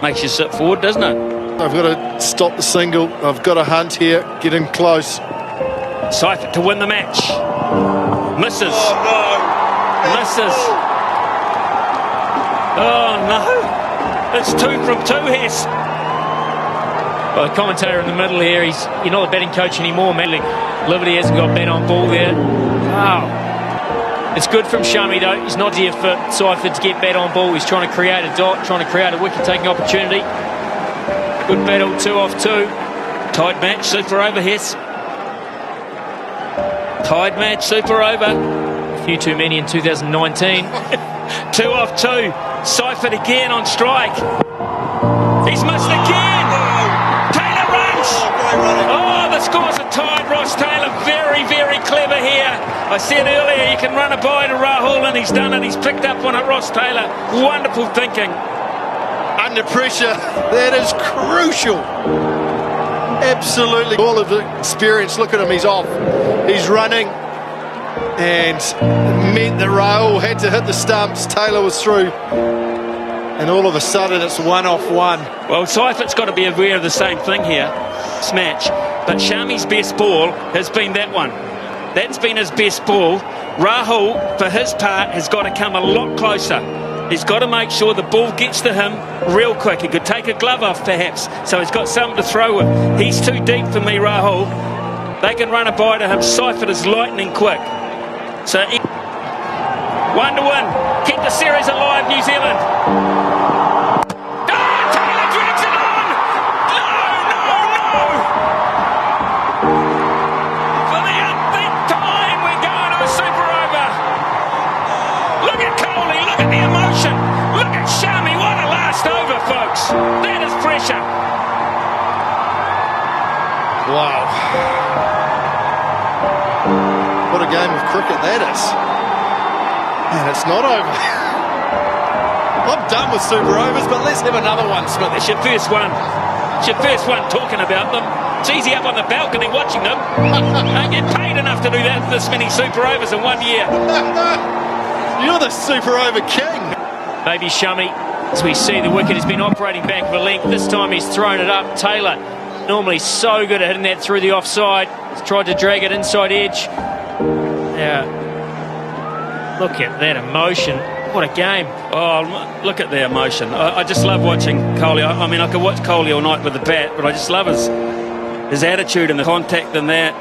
Makes you sit forward, doesn't it? I've got to stop the single. I've got to hunt here, get in close. Seifert to win the match. Misses. Oh, no. Misses. Oh, no. It's 2 from 2, Hess. Well, the commentator in the middle here, you're not a betting coach anymore, man. Liberty hasn't got bet on ball there. Wow. It's good from Shami, though. He's not here for Seifert to get bet on ball. He's trying to create a dot, trying to create a wicket-taking opportunity. Good battle, 2 off 2. Tied match, super over, Hess. Tied match, super over. A few too many in 2019. 2 off 2. Seifert again on strike. He's missed again. Taylor runs. Oh, the scores are tied. Ross Taylor very, very clever here. I said earlier you can run a bye to Rahul, and he's done it. He's picked up one at Ross Taylor. Wonderful thinking. Under pressure, that is crucial. Absolutely. All of the experience. Look at him, he's off. He's running. And it meant that Rahul had to hit the stumps. Taylor was through. And all of a sudden it's 1 off 1. Well, Seifert's got to be aware of the same thing here. Smash. But Shami's best ball has been that one. That's been his best ball. Rahul, for his part, has got to come a lot closer. He's got to make sure the ball gets to him real quick. He could take a glove off, perhaps, so he's got something to throw with. He's too deep for me, Rahul. They can run a bye to him. Seifert is lightning quick. So, 1 to 1. Keep the series alive, New Zealand. That is pressure. Wow. What a game of cricket that is. And it's not over. I'm done with super overs, but let's have another one, Smith. It's your first one. It's your first one talking about them. It's easy up on the balcony watching them. Don't get paid enough to do that, this many super overs in 1 year. You're the super over king. Maybe Shami. As we see, the wicket has been operating back for length. This time he's thrown it up. Taylor, normally so good at hitting that through the offside. He's tried to drag it inside edge. Now, look at that emotion. What a game. Oh, look at the emotion. I just love watching Kohli. I mean, I could watch Kohli all night with the bat, but I just love his attitude and the contact and that.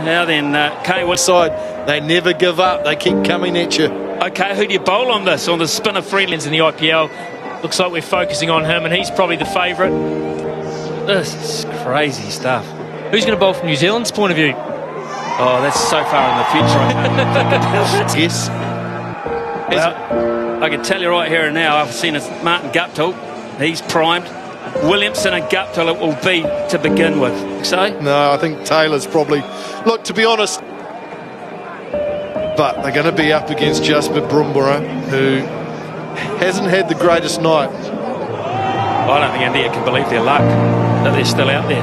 Now then, Kane side, they never give up. They keep coming at you. Okay, who do you bowl on this? On the spinner Freelands in the IPL. Looks like we're focusing on him, and he's probably the favourite. This is crazy stuff. Who's going to bowl from New Zealand's point of view? Oh, that's so far in the future. Yes. Well, I can tell you right here and now, I've seen Martin Guptill. He's primed. Williamson and Guptill it will be to begin with. So? No, I think Taylor's probably... Look, to be honest... But they're going to be up against Jasprit Bumrah, who hasn't had the greatest night. I don't think India can believe their luck that they're still out there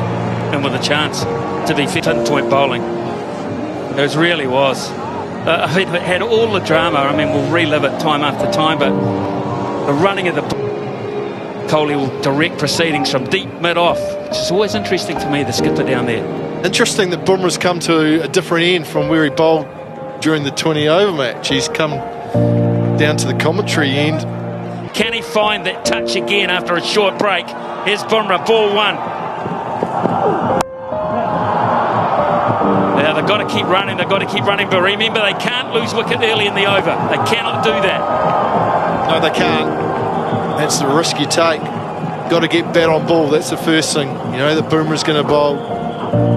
and with a chance to be pinpoint bowling. It really was. It had all the drama. I mean, we'll relive it time after time, but the running of the Kohli will direct proceedings from deep mid-off, which is always interesting to me, the skipper down there. Interesting that Bumrah's come to a different end from where he bowled during the 20-over match. He's come down to the commentary end. Can he find that touch again after a short break? Here's Bumrah, ball 1. Now they've got to keep running, but remember they can't lose wicket early in the over. They cannot do that. No, they can't. That's the risk you take. Got to get bat on ball, that's the first thing. You know that Bumrah's going to bowl.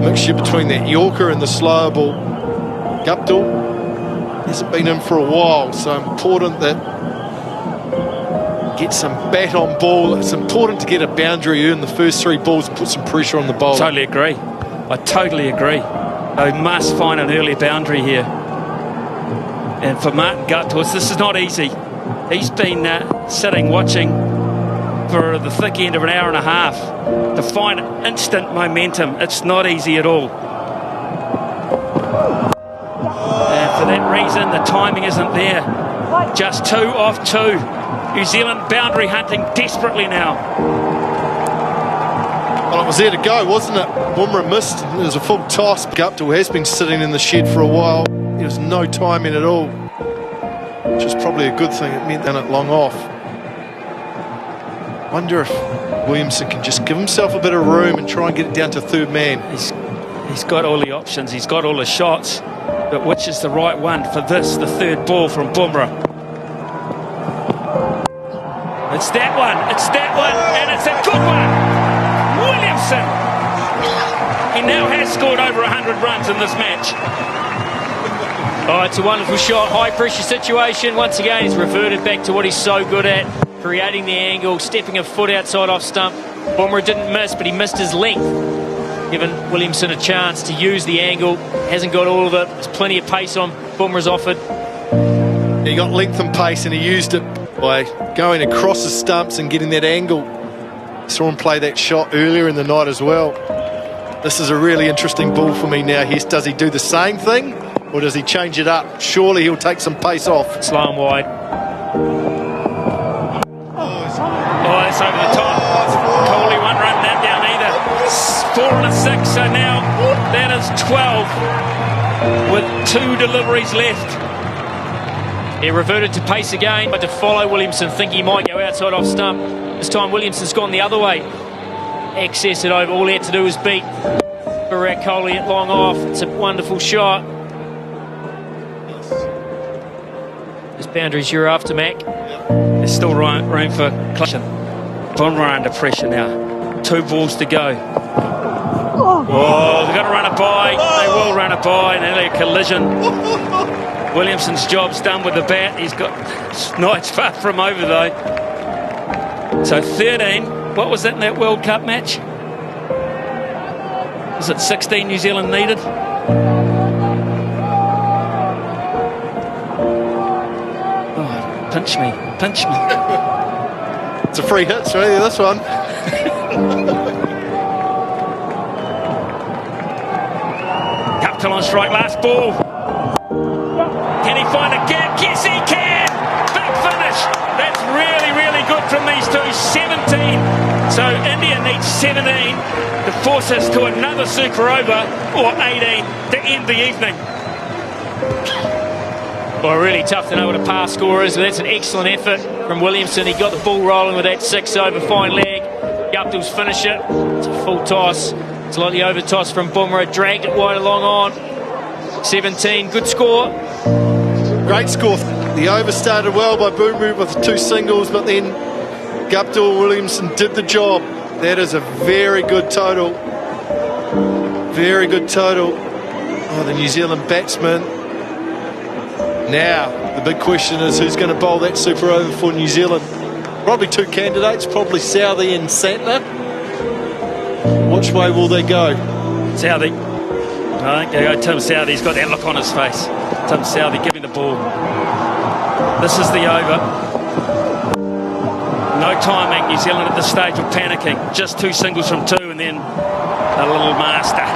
Mixture between that Yorker and the slower ball. Guptill hasn't been in for a while, so important that get some bat on ball. It's important to get a boundary, earn the first 3 balls, and put some pressure on the bowler. Totally agree. I totally agree. They must find an early boundary here. And for Martin Guptill, this is not easy. He's been sitting watching for the thick end of an hour and a half to find instant momentum. It's not easy at all. For that reason, the timing isn't there. Just 2 off 2. New Zealand boundary hunting desperately now. Well, it was there to go, wasn't it? Bumrah missed. It was a full toss. Guptill has been sitting in the shed for a while. There was no timing at all, which is probably a good thing. It meant then it long off. Wonder if Williamson can just give himself a bit of room and try and get it down to third man. He's got all the options. He's got all the shots. But which is the right one for this, the third ball from Bumrah? It's that one. It's that one. And it's a good one. Williamson. He now has scored over 100 runs in this match. Oh, it's a wonderful shot. High pressure situation. Once again, he's reverted back to what he's so good at. Creating the angle, stepping a foot outside off stump. Bumrah didn't miss, but he missed his length. Giving Williamson a chance to use the angle. Hasn't got all of it. There's plenty of pace on Bumrah's offered. He got length and pace, and he used it by going across the stumps and getting that angle. Saw him play that shot earlier in the night as well. This is a really interesting ball for me now. Does he do the same thing, or does he change it up? Surely he'll take some pace off. Slow and wide. Oh, it's over the top. Coley won't run that down either. 4 and a 6, so now that is 12 with 2 deliveries left. He reverted to pace again, but to follow Williamson, think he might go outside off stump. This time Williamson's gone the other way. Access it over. All he had to do was beat Virat Kohli at long off. It's a wonderful shot. This boundary's your after, Mac. There's still room for collision. Bumrah under pressure now. 2 balls to go. Oh, they've got to run it by. They will run it by. Nearly a collision. Williamson's job's done with the bat. He's got Knight's far from over though. So 13. What was that in that World Cup match? Was it 16 New Zealand needed? Oh, pinch me. Pinch me. It's a free hit, really, this one. Guptill on strike, last ball. Can he find a gap? Yes, he can! Big finish. That's really, really good from these two. 17. So India needs 17 to force us to another super over, or 18 to end the evening. Well, really tough to know what a pass score is, but that's an excellent effort from Williamson. He got the ball rolling with that 6 over, fine leg. Guptill's finish it. It's a full toss. It's like the over toss from Bumrah. Dragged it wide along on. 17, good score. Great score. The over started well by Bumrah with 2 singles, but then Guptill Williamson did the job. That is a very good total. Very good total. Oh, the New Zealand batsman. Now, the big question is who's going to bowl that super over for New Zealand? Probably 2 candidates, probably Southee and Santner. Which way will they go? Southee. I think they go Tim Southee. He's got that look on his face. Tim Southee, give me the ball. This is the over. No timing. New Zealand at this stage of panicking. Just 2 singles from 2 and then a little master.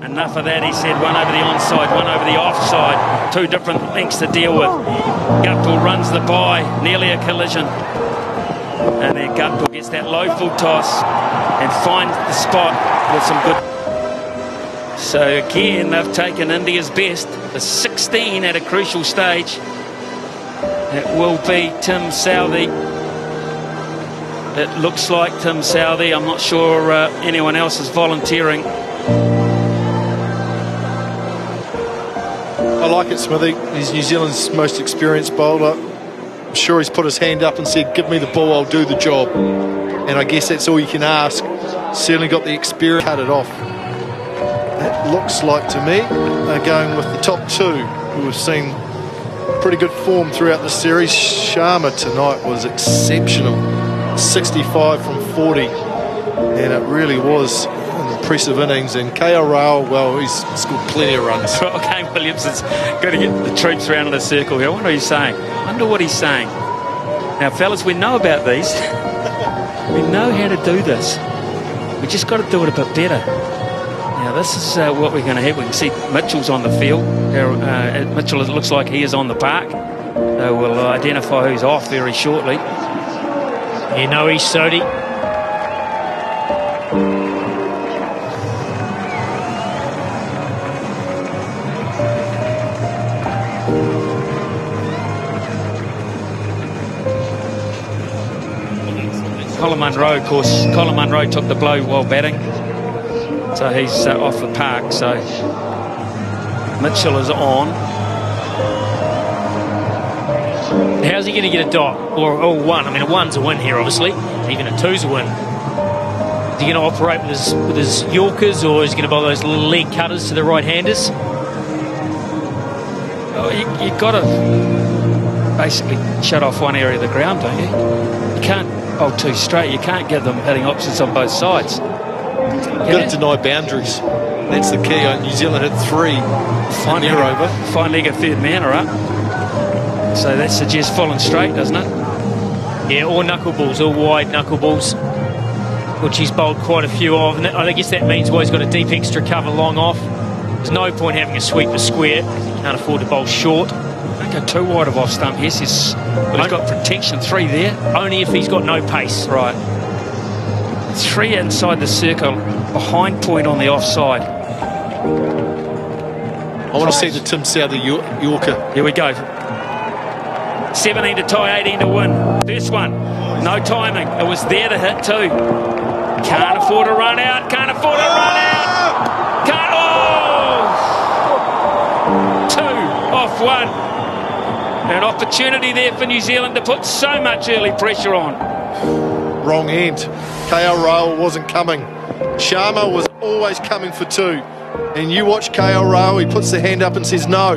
Enough of that, he said. 1 over the onside, 1 over the offside. 2 different things to deal with. Guptill runs the bye. Nearly a collision. And then Guptill gets that low full toss and finds the spot with some good. So again, they've taken India's best. The 16 at a crucial stage. It will be Tim Southee. It looks like Tim Southee. I'm not sure anyone else is volunteering. I like it, Smithy. He's New Zealand's most experienced bowler. I'm sure he's put his hand up and said, give me the ball, I'll do the job. And I guess that's all you can ask. Certainly got the experience, cut it off. That looks like to me they're going with the top 2 who have seen pretty good form throughout the series. Sharma tonight was exceptional. 65 from 40. And it really was an impressive innings. And KL Rahul, well, he's scored plenty of runs. Okay, Williamson's got to get the troops around in a circle here. I wonder what he's saying. I wonder what he's saying. Now, fellas, we know about these. We know how to do this. We just got to do it a bit better. Now, this is what we're going to have. We can see Mitchell's on the field. Mitchell, it looks like he is on the park. So we'll identify who's off very shortly. Yeah, no Ish Sodhi. Colin Munro, of course, Colin Munro took the blow while batting. So he's off the park. So Mitchell is on. How's he going to get a dot or one? I mean, a one's a win here, obviously. Even a two's a win. Is he going to operate with his Yorkers, or is he going to bowl those little leg cutters to the right-handers? Oh, you've got to basically shut off one area of the ground, don't you? You can't bowl two straight. You can't get them hitting options on both sides. You've got to deny boundaries. That's the key. New Zealand hit 3. Finally, over. Finally, a third man are up. So that suggests falling straight, doesn't it? Yeah, or knuckleballs, or wide knuckleballs, which he's bowled quite a few of. And I guess that means why he's got a deep extra cover long off. There's no point having a sweeper square because he can't afford to bowl short. Don't go too wide of off stump. Yes, he's got protection. 3 there. Only if he's got no pace. Right. 3 inside the circle, behind point on the offside. I want to see the Tim Southee Yorker. Here we go. 17 to tie, 18 to win. First one, no timing. It was there to hit too. Can't afford to run out. Can't afford to run out. Can't. Oh! 2 off 1. An opportunity there for New Zealand to put so much early pressure on. Wrong end. KL Rahul wasn't coming. Sharma was always coming for 2. And you watch KL Rahul, he puts the hand up and says no.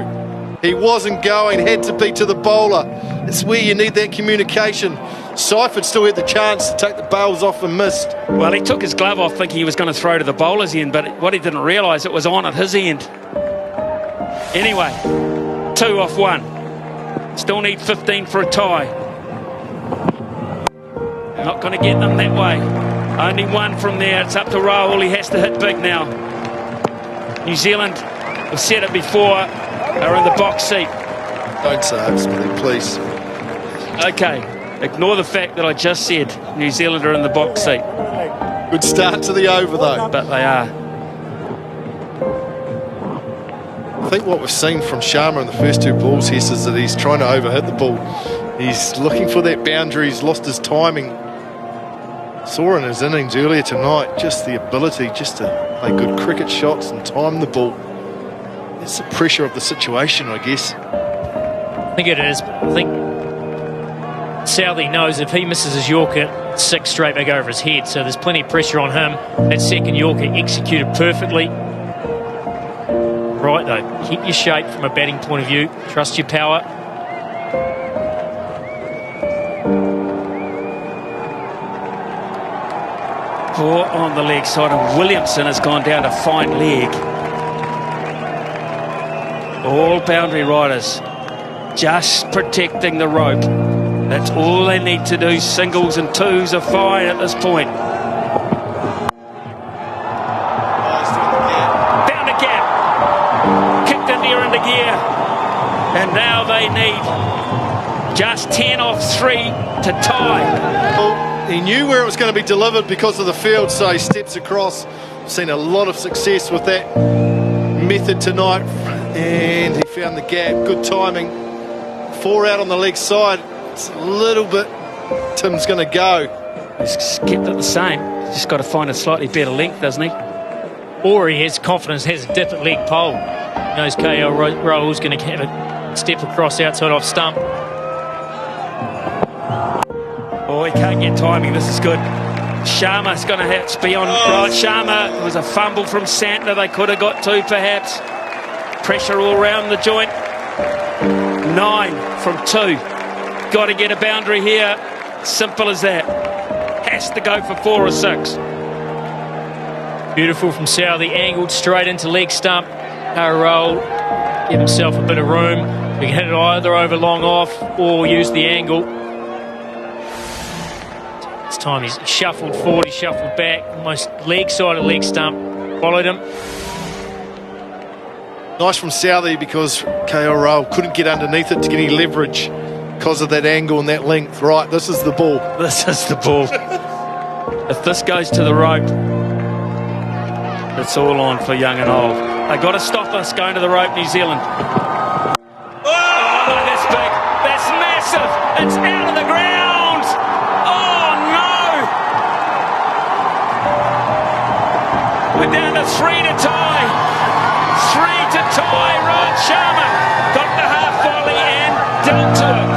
He wasn't going, had to be to the bowler. It's where you need that communication. Seifert still had the chance to take the bails off and missed. Well, he took his glove off thinking he was going to throw to the bowler's end, but what he didn't realise, it was on at his end. Anyway, 2 off 1. Still need 15 for a tie. Not going to get them that way. Only 1 from there. It's up to Rahul. He has to hit big now. New Zealand, we've said it before, are in the box seat. Don't say it, Smithy, please. Okay, ignore the fact that I just said New Zealand are in the box seat. Good start to the over, though. But they are. I think what we've seen from Sharma in the first 2 balls here is that he's trying to overhit the ball. He's looking for that boundary. He's lost his timing. Saw in his innings earlier tonight just the ability just to play good cricket shots and time the ball. It's the pressure of the situation, I guess. I think it is. I think Southee knows if he misses his Yorker, 6 straight back over his head. So there's plenty of pressure on him. That second Yorker executed perfectly. Right though, keep your shape from a batting point of view. Trust your power. Four on the leg side, and Williamson has gone down to fine leg. All boundary riders just protecting the rope. That's all they need to do. Singles and 2s are fine at this point. Found a gap. Kicked in there into gear. And now they need just 10 off 3 to tie. Well, he knew where it was going to be delivered because of the field, so he steps across. Seen a lot of success with that method tonight. And he found the gap. Good timing. 4 out on the leg side. It's a little bit Tim's going to go. He's kept it the same. He's just got to find a slightly better length, doesn't he? Or he has confidence, has a dip at leg pole. He knows KL Rahul's going to have a step across outside off stump. Oh, he can't get timing. This is good. Sharma's going to have to be on right. Sharma, it was a fumble from Santner. They could have got 2 perhaps. Pressure all around the joint. 9 from 2. Got to get a boundary here. Simple as that. Has to go for 4 or 6. Beautiful from Southee, angled straight into leg stump. Rahul give himself a bit of room. We can hit it either over long off or use the angle. This time he's shuffled forward, he shuffled back, almost leg side of leg stump. Followed him. Nice from Southey because KL Rail couldn't get underneath it to get any leverage because of that angle and that length. Right, this is the ball. This is the ball. If this goes to the rope, it's all on for young and old. They've got to stop us going to the rope, New Zealand. Oh, that's big. That's massive. It's out of the ground. Oh, no. We're down to 3 to tie. 3 to tie. Rod Sharma got the half volley and dealt to it.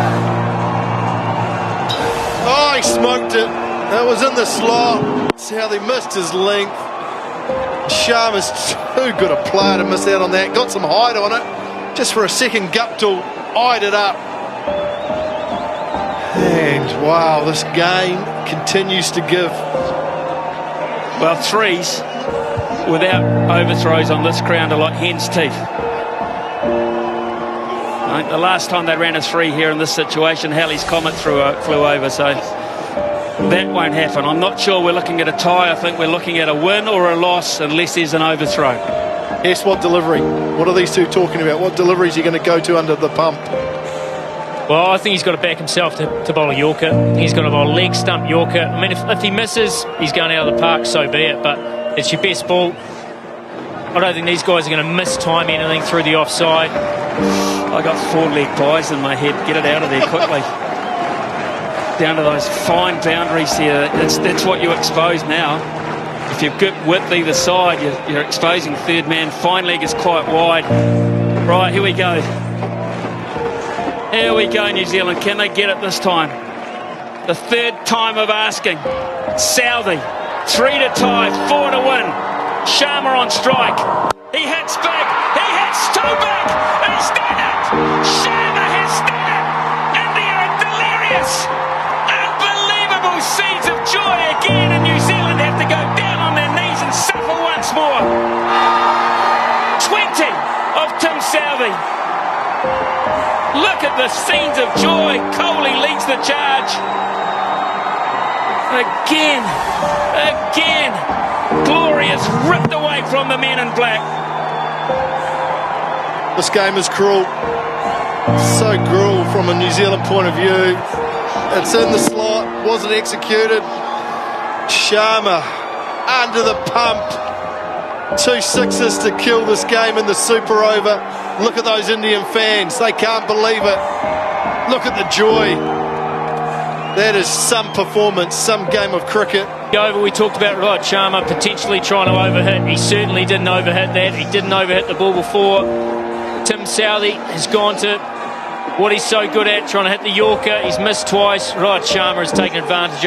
Oh, he smoked it. That was in the slot. See how they missed his length. Sharma's too good a player to miss out on that. Got some height on it. Just for a second, Guptill eyed it up. And wow, this game continues to give. Well, threes without overthrows on this ground are like hen's teeth. I think the last time they ran a three here in this situation, Halley's Comet flew over, so that won't happen. I'm not sure we're looking at a tie. I think we're looking at a win or a loss unless there's an overthrow. Yes, what delivery? What are these two talking about? What delivery is he going to go to under the pump? Well, I think he's got to back himself to bowl a Yorker. He's got to bowl a leg stump Yorker. I mean, if he misses, he's going out of the park, so be it. But it's your best ball. I don't think these guys are going to miss-time anything through the offside. I got 4 leg pies in my head. Get it out of there quickly. Down to those fine boundaries here. That's what you expose now. If you've got width either side, you're exposing third man. Fine leg is quite wide. Right, here we go. Here we go, New Zealand. Can they get it this time? The third time of asking. Southey, 3 to tie, 4 to win. Sharma on strike. He hits big. He hits too big. He's done it. Sharma has done it. India are delirious. Unbelievable scenes of joy again, and New Zealand have to go down on their knees and suffer once more. 20 of Tim Southey. Look at the scenes of joy. Kohli leads the charge. Again. Glory is ripped away from the men in black. This game is cruel. So cruel from a New Zealand point of view. It's in the slot, wasn't executed. Sharma under the pump. 2 sixes to kill this game in the super over. Look at those Indian fans. They can't believe it. Look at the joy. That is some performance, some game of cricket. Over, we talked about Rod Sharma potentially trying to overhit. He certainly didn't overhit that. He didn't overhit the ball before. Tim Southey has gone to what he's so good at, trying to hit the Yorker. He's missed twice. Rod Sharma has taken advantage of